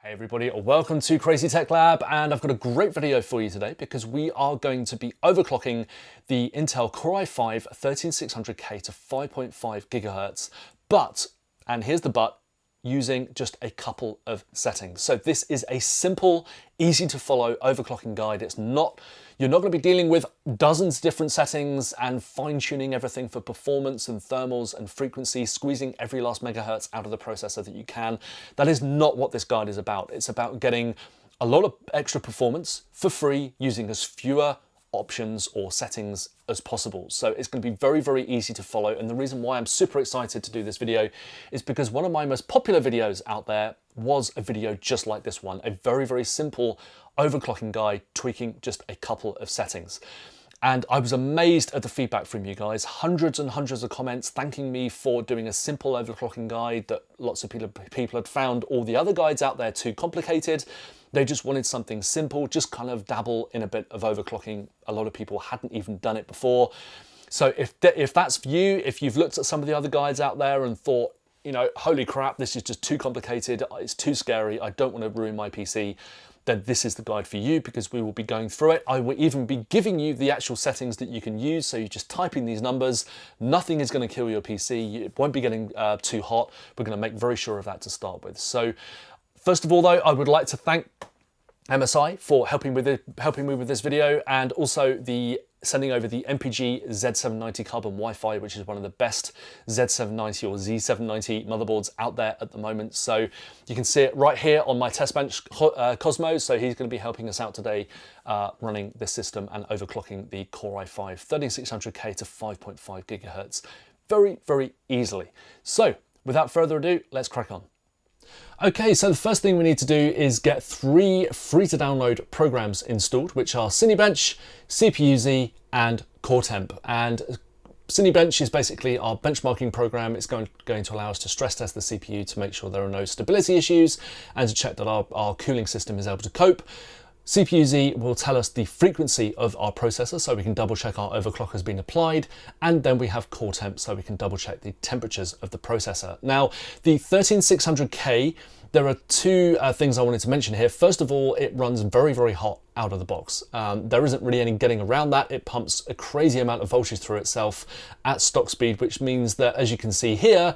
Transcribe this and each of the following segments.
Hey everybody, welcome to Crazy Tech Lab, and I've got a great video for you today because we are going to be overclocking the Intel Core i5-13600K to 5.5 gigahertz, but, and here's the but, using just a couple of settings. So this is a simple, easy to follow overclocking guide. You're not going to be dealing with dozens of different settings and fine-tuning everything for performance and thermals and frequency, squeezing every last megahertz out of the processor that you can. That is not what this guide is about. It's about getting a lot of extra performance for free using as fewer options or settings as possible. So it's going to be very, very easy to follow. And the reason why I'm super excited to do this video is because one of my most popular videos out there was a video just like this one, a very, very simple overclocking guide, tweaking just a couple of settings. And I was amazed at the feedback from you guys. Hundreds and hundreds of comments thanking me for doing a simple overclocking guide that lots of people had found all the other guides out there too complicated. They just wanted something simple, just kind of dabble in a bit of overclocking. A lot of people hadn't even done it before. So if that's you, if you've looked at some of the other guides out there and thought, you know, holy crap, this is just too complicated, it's too scary, I don't want to ruin my PC, then this is the guide for you because we will be going through it. I will even be giving you the actual settings that you can use. So you just type in these numbers. Nothing is going to kill your PC. It won't be getting too hot. We're going to make very sure of that to start with. So first of all, though, I would like to thank MSI for helping me with this video, and also sending over the MPG Z790 carbon Wi-Fi, which is one of the best Z790 or Z790 motherboards out there at the moment. So you can see it right here on my test bench, Cosmo. So he's going to be helping us out today running this system and overclocking the Core i5-13600K to 5.5 gigahertz very, very easily. So without further ado, let's crack on. Okay, so the first thing we need to do is get 3 free-to-download programs installed, which are Cinebench, CPU-Z, and CoreTemp. And Cinebench is basically our benchmarking program. It's going to allow us to stress test the CPU to make sure there are no stability issues and to check that our cooling system is able to cope. CPU-Z will tell us the frequency of our processor, so we can double check our overclock has been applied, and then we have CoreTemp, so we can double check the temperatures of the processor. Now, the 13600K, there are 2 things I wanted to mention here. First of all, it runs very, very hot out of the box. There isn't really any getting around that. It pumps a crazy amount of voltage through itself at stock speed, which means that, as you can see here,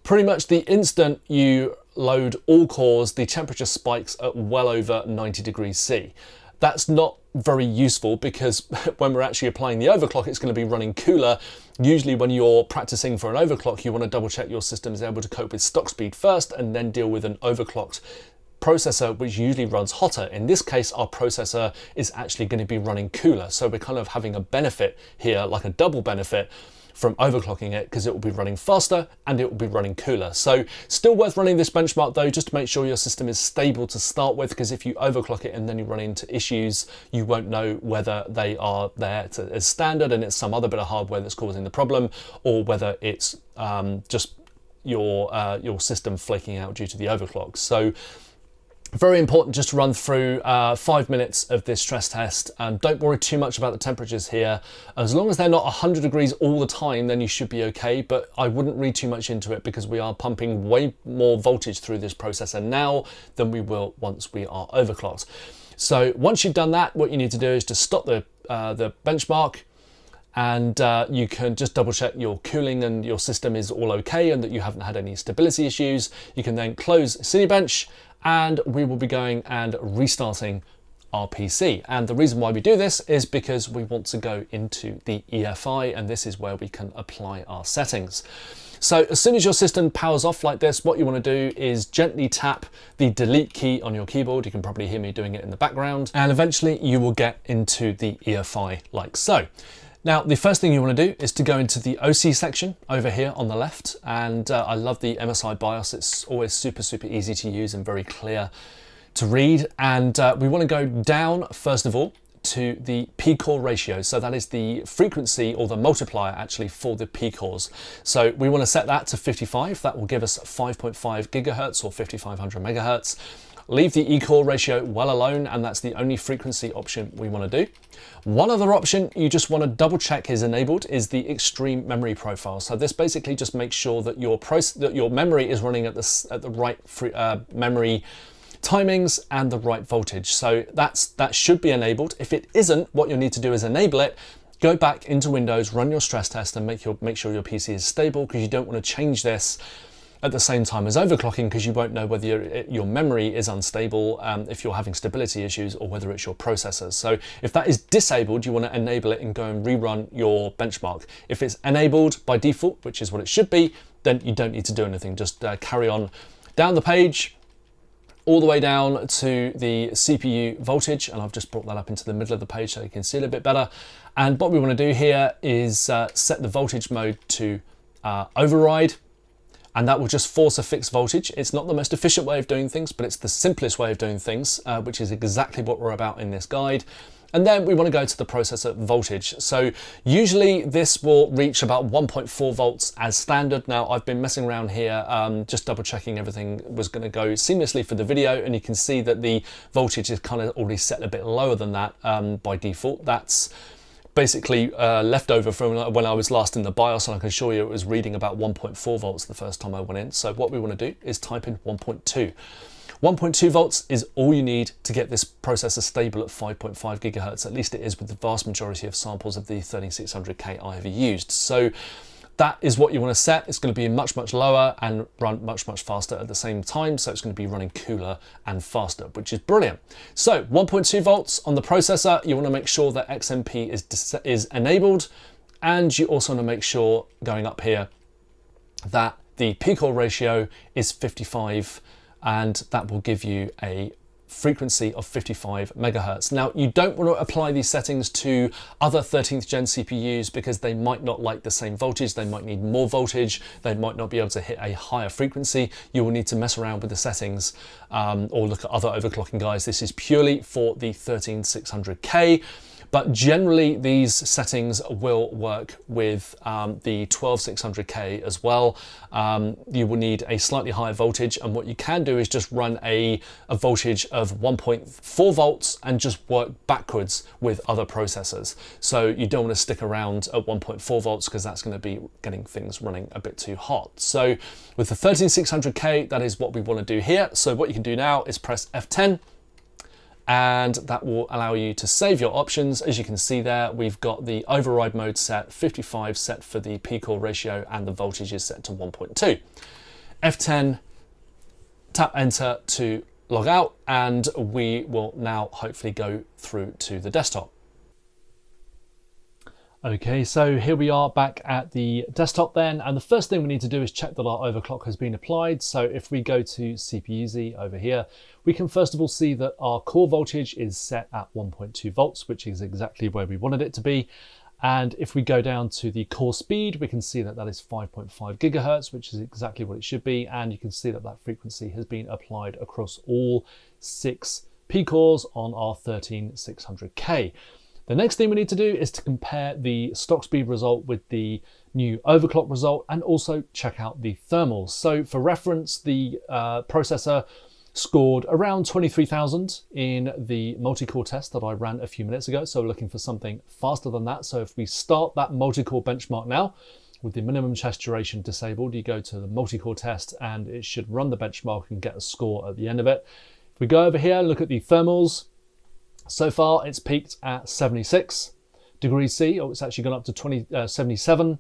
pretty much the instant you load all cores, the temperature spikes at well over 90 degrees C. That's not very useful because when we're actually applying the overclock, it's going to be running cooler. Usually when you're practicing for an overclock, you want to double check your system is able to cope with stock speed first and then deal with an overclocked processor, which usually runs hotter. In this case, our processor is actually going to be running cooler. So we're kind of having a benefit here, like a double benefit from overclocking it, because it will be running faster and it will be running cooler. So still worth running this benchmark though, just to make sure your system is stable to start with, because if you overclock it and then you run into issues, you won't know whether they are there as standard and it's some other bit of hardware that's causing the problem, or whether it's just your system flaking out due to the overclock. So very important just to run through 5 minutes of this stress test. Don't worry too much about the temperatures here. As long as they're not 100 degrees all the time, then you should be okay, but I wouldn't read too much into it because we are pumping way more voltage through this processor now than we will once we are overclocked. So once you've done that, what you need to do is to stop the benchmark, and you can just double check your cooling and your system is all okay and that you haven't had any stability issues. You can then close Cinebench, and we will be going and restarting our PC. And the reason why we do this is because we want to go into the EFI, and this is where we can apply our settings. So as soon as your system powers off like this, what you want to do is gently tap the delete key on your keyboard. You can probably hear me doing it in the background, and eventually you will get into the EFI like so. Now, the first thing you want to do is to go into the OC section over here on the left. And I love the MSI BIOS. It's always super, super easy to use and very clear to read. And we want to go down, first of all, to the P-core ratio. So that is the frequency, or the multiplier actually, for the P-cores. So we want to set that to 55. That will give us 5.5 gigahertz or 5500 megahertz. Leave the E-core ratio well alone, and that's the only frequency option we want to do. One other option you just want to double check is enabled is the extreme memory profile. So this basically just makes sure that your memory is running at the right memory timings and the right voltage. So that should be enabled. If it isn't, what you'll need to do is enable it, go back into Windows, run your stress test and make sure your PC is stable, because you don't want to change this at the same time as overclocking, because you won't know whether your memory is unstable, if you're having stability issues, or whether it's your processors. So if that is disabled, you want to enable it and go and rerun your benchmark. If it's enabled by default, which is what it should be, then you don't need to do anything. Just carry on down the page, all the way down to the CPU voltage, and I've just brought that up into the middle of the page so you can see it a bit better. And what we want to do here is set the voltage mode to override, and that will just force a fixed voltage. It's not the most efficient way of doing things, but it's the simplest way of doing things, which is exactly what we're about in this guide. And then we want to go to the processor voltage. So usually this will reach about 1.4 volts as standard. Now I've been messing around here, just double checking everything was going to go seamlessly for the video, and you can see that the voltage is kind of already set a bit lower than that by default. That's basically leftover from when I was last in the BIOS, and I can assure you it was reading about 1.4 volts the first time I went in. So what we want to do is type in 1.2. 1.2 volts is all you need to get this processor stable at 5.5 gigahertz. At least it is with the vast majority of samples of the 13600K I have used. So that is what you want to set. It's going to be much, much lower and run much, much faster at the same time. So it's going to be running cooler and faster, which is brilliant. So 1.2 volts on the processor. You want to make sure that XMP is enabled. And you also want to make sure, going up here, that the P-core ratio is 55, and that will give you a frequency of 55 megahertz. Now, you don't want to apply these settings to other 13th gen CPUs, because they might not like the same voltage, they might need more voltage, they might not be able to hit a higher frequency. You will need to mess around with the settings or look at other overclocking guides. This is purely for the 13600K. But generally, these settings will work with the 12600K as well. You will need a slightly higher voltage, and what you can do is just run a voltage of 1.4 volts and just work backwards with other processors. So you don't want to stick around at 1.4 volts, because that's going to be getting things running a bit too hot. So with the 13600K, that is what we want to do here. So what you can do now is press F10, and that will allow you to save your options. As you can see there, we've got the override mode set, 55 set for the P-core ratio, and the voltage is set to 1.2. F10, tap enter to log out, and we will now hopefully go through to the desktop. Okay, so here we are back at the desktop then, and the first thing we need to do is check that our overclock has been applied. So if we go to CPU-Z over here, we can first of all see that our core voltage is set at 1.2 volts, which is exactly where we wanted it to be. And if we go down to the core speed, we can see that that is 5.5 gigahertz, which is exactly what it should be. And you can see that that frequency has been applied across all 6 P-cores on our 13600K. The next thing we need to do is to compare the stock speed result with the new overclock result, and also check out the thermals. So for reference, the processor scored around 23,000 in the multi-core test that I ran a few minutes ago. So we're looking for something faster than that. So if we start that multi-core benchmark now, with the minimum test duration disabled, you go to the multi-core test and it should run the benchmark and get a score at the end of it. If we go over here, look at the thermals. So far, it's peaked at 76 degrees C. Oh, it's actually gone up to 77.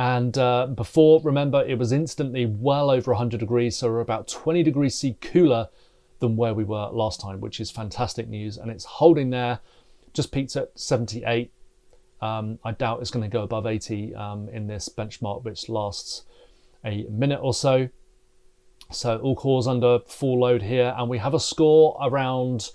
And before, remember, it was instantly well over 100 degrees. So we're about 20 degrees C cooler than where we were last time, which is fantastic news. And it's holding there, just peaked at 78. I doubt it's going to go above 80 in this benchmark, which lasts a minute or so. So all cores under full load here. And we have a score around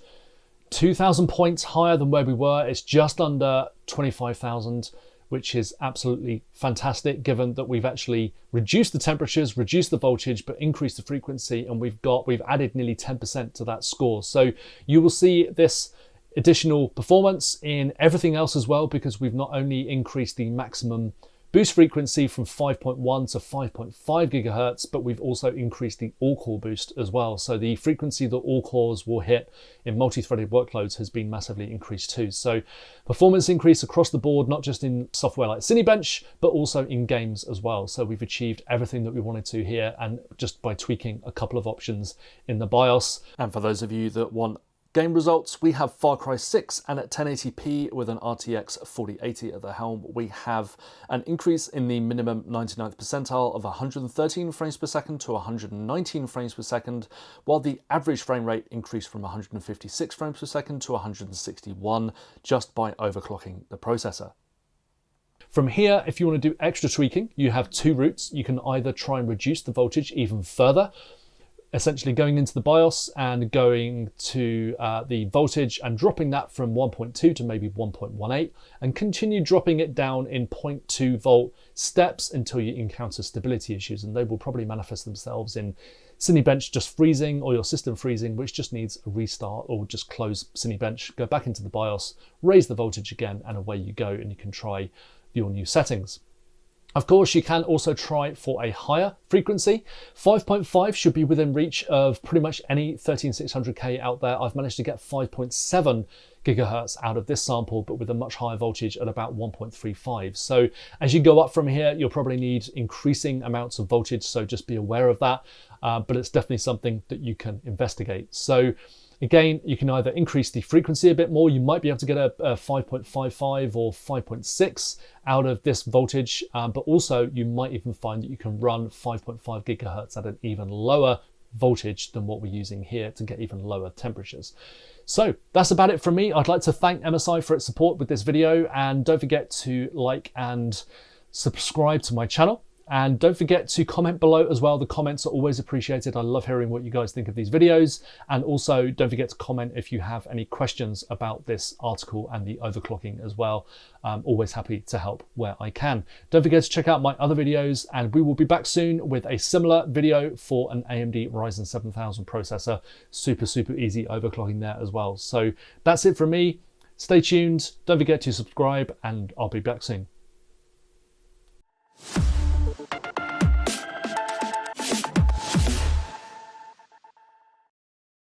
2,000 points higher than where we were. It's just under 25,000, which is absolutely fantastic, given that we've actually reduced the temperatures, reduced the voltage, but increased the frequency, and we've added nearly 10% to that score. So you will see this additional performance in everything else as well, because we've not only increased the maximum boost frequency from 5.1 to 5.5 gigahertz, but we've also increased the all-core boost as well. So the frequency that all cores will hit in multi-threaded workloads has been massively increased too. So performance increase across the board, not just in software like Cinebench, but also in games as well. So we've achieved everything that we wanted to here, and just by tweaking a couple of options in the BIOS. And for those of you that want game results, we have Far Cry 6, and at 1080p with an RTX 4080 at the helm, we have an increase in the minimum 99th percentile of 113 frames per second to 119 frames per second, while the average frame rate increased from 156 frames per second to 161 just by overclocking the processor. From here, if you want to do extra tweaking, you have two routes. You can either try and reduce the voltage even further, essentially going into the BIOS and going to the voltage and dropping that from 1.2 to maybe 1.18, and continue dropping it down in 0.2 volt steps until you encounter stability issues, and they will probably manifest themselves in Cinebench just freezing or your system freezing, which just needs a restart, or just close Cinebench, go back into the BIOS, raise the voltage again, and away you go, and you can try your new settings. Of course, you can also try for a higher frequency. 5.5 should be within reach of pretty much any 13600K out there. I've managed to get 5.7 gigahertz out of this sample, but with a much higher voltage at about 1.35. So as you go up from here, you'll probably need increasing amounts of voltage, so just be aware of that. But it's definitely something that you can investigate. So again, you can either increase the frequency a bit more. You might be able to get a 5.55 or 5.6 out of this voltage, but also you might even find that you can run 5.5 gigahertz at an even lower voltage than what we're using here to get even lower temperatures. So that's about it from me. I'd like to thank MSI for its support with this video, and don't forget to like and subscribe to my channel. And don't forget to comment below as well. The comments are always appreciated. I love hearing what you guys think of these videos. And also don't forget to comment if you have any questions about this article and the overclocking as well. I'm always happy to help where I can. Don't forget to check out my other videos, and we will be back soon with a similar video for an AMD Ryzen 7000 processor. Super easy overclocking there as well. So that's it from me. Stay tuned. Don't forget to subscribe, and I'll be back soon.